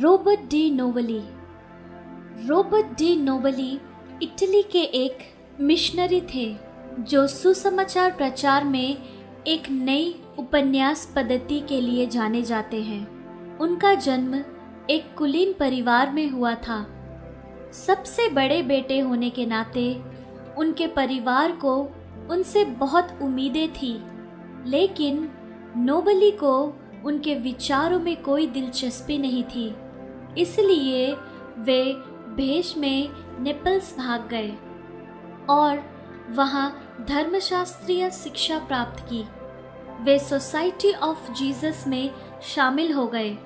Robert D nobly. Robert D nobly Italy के एक missionary थे जो सुसमाचार प्रचार में एक नई उपन्यास पद्धति के लिए जाने जाते हैं। उनका जन्म एक कुलीन परिवार में हुआ था। सबसे बड़े बेटे होने के नाते उनके परिवार को उनसे बहुत उम्मीदें थी, लेकिन नोबली को उनके विचारों में कोई दिलचस्पी नहीं थी। इसलिए वे भेष में नेपल्स भाग गए और वहाँ धर्मशास्त्रीय शिक्षा प्राप्त की। वे सोसाइटी ऑफ जीसस में शामिल हो गए,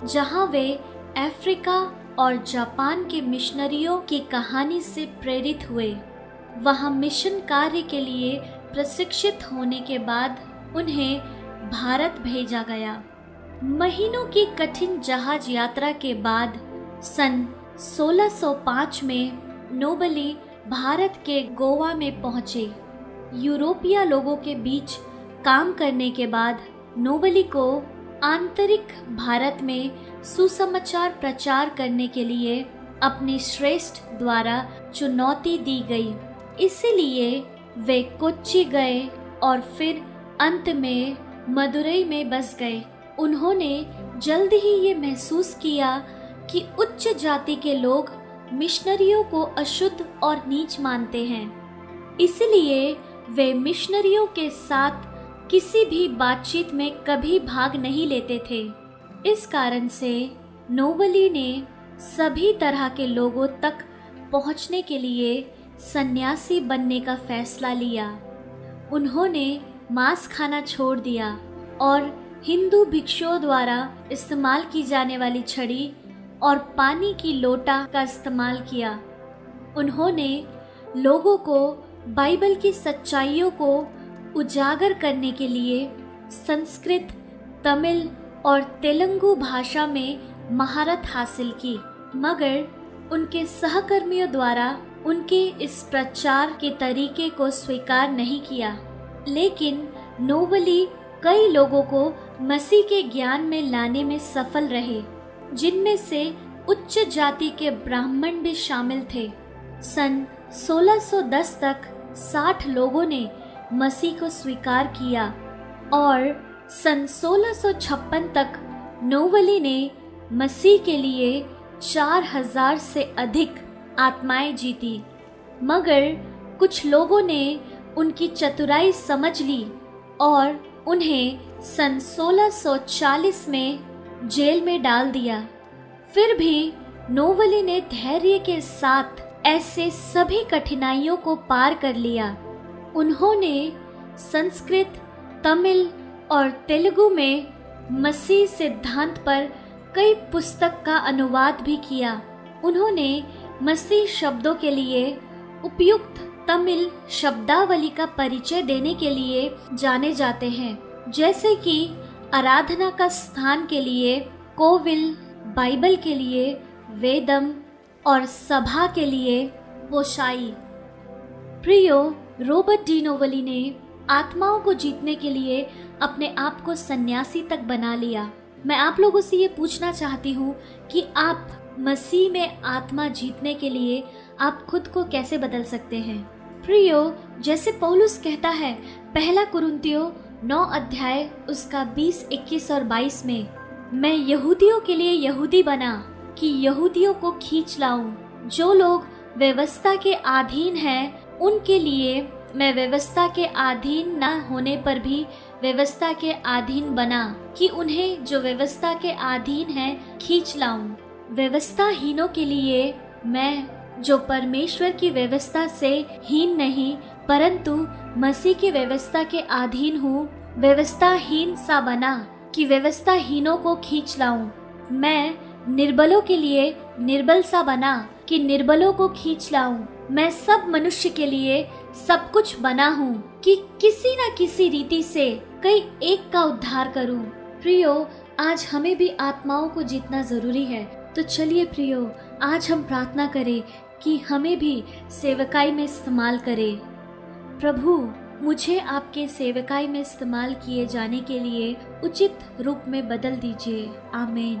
जहाँ वे अफ्रीका और जापान के मिशनरियों की कहानी से प्रेरित हुए। वहाँ मिशन कार्य के लिए प्रशिक्षित होने के बाद उन्हें भारत भेजा गया। महीनों की कठिन जहाज यात्रा के बाद सन 1605 में नोबली भारत के गोवा में पहुंचे। यूरोपीय लोगों के बीच काम करने के बाद नोबली को आंतरिक भारत में सुसमाचार प्रचार करने के लिए अपने श्रेष्ठ द्वारा चुनौती दी गई। इसीलिए वे कोच्चि गए और फिर अंत में मदुरई में बस गए। उन्होंने जल्द ही ये महसूस किया कि उच्च जाति के लोग मिशनरियों को अशुद्ध और नीच मानते हैं। इसलिए वे मिशनरियों के साथ किसी भी बातचीत में कभी भाग नहीं लेते थे। इस कारण से नोबली ने सभी तरह के लोगों तक पहुंचने के लिए सन्यासी बनने का फैसला लिया। उन्होंने मांस खाना छोड़ दिया और हिंदू भिक्षुओं द्वारा इस्तेमाल की जाने वाली छड़ी और पानी की लोटा का इस्तेमाल किया। उन्होंने लोगों को बाइबल की सच्चाइयों को उजागर करने के लिए संस्कृत, तमिल और तेलुगु भाषा में महारत हासिल की, मगर उनके सहकर्मियों द्वारा उनके इस प्रचार के तरीके को स्वीकार नहीं किया। लेकिन नोबली कई लोगों को मसीह के ज्ञान में लाने में सफल रहे, जिनमें से उच्च जाति के ब्राह्मण भी शामिल थे। सन 1610 तक 60 लोगों ने मसीह को स्वीकार किया और सन 1656 तक नोबली ने मसीह के लिए 4000 से अधिक आत्माएं जीती। मगर कुछ लोगों ने उनकी चतुराई समझ ली और उन्हें सन 1640 में जेल में डाल दिया। फिर भी नोबली ने धैर्य के साथ ऐसे सभी कठिनाइयों को पार कर लिया। उन्होंने संस्कृत, तमिल और तेलुगु में मसीह सिद्धांत पर कई पुस्तक का अनुवाद भी किया। उन्होंने मसीह शब्दों के लिए उपयुक्त तमिल शब्दावली का परिचय देने के लिए जाने जाते हैं, जैसे कि आराधना का स्थान के लिए कोविल, बाइबल के लिए वेदम और सभा के लिए पोशाई। प्रियो, रॉबर्ट डी नोबली ने आत्माओं को जीतने के लिए अपने आप को सन्यासी तक बना लिया। मैं आप लोगों से ये पूछना चाहती हूँ कि आप मसीह में आत्मा जीतने के लिए आप खुद को कैसे बदल सकते हैं। प्रियो, जैसे पौलुस कहता है पहला कुरिन्थियों 9 अध्याय उसका 20, 21 और 22 में, मैं यहूदियों के लिए यहूदी बना कि यहूदियों को खींच लाऊं। जो लोग व्यवस्था के अधीन हैं उनके लिए मैं व्यवस्था के अधीन न होने पर भी व्यवस्था के अधीन बना कि उन्हें जो व्यवस्था के अधीन है खींच लाऊं। व्यवस्थाहीनों के लिए मैं जो परमेश्वर की व्यवस्था से हीन नहीं परंतु मसीह की व्यवस्था के अधीन हूँ, व्यवस्थाहीन सा बना कि व्यवस्थाहीनों को खींच लाऊं। मैं निर्बलों के लिए निर्बल सा बना कि निर्बलों को खींच लाऊं। मैं सब मनुष्य के लिए सब कुछ बना हूँ कि किसी न किसी रीति से कई एक का उद्धार करूं। प्रियो, आज हमें भी आत्माओं को जीतना जरूरी है। तो चलिए प्रियो, आज हम प्रार्थना करें कि हमें भी सेवकाई में इस्तेमाल करें। प्रभु, मुझे आपके सेवकाई में इस्तेमाल किए जाने के लिए उचित रूप में बदल दीजिए। आमीन।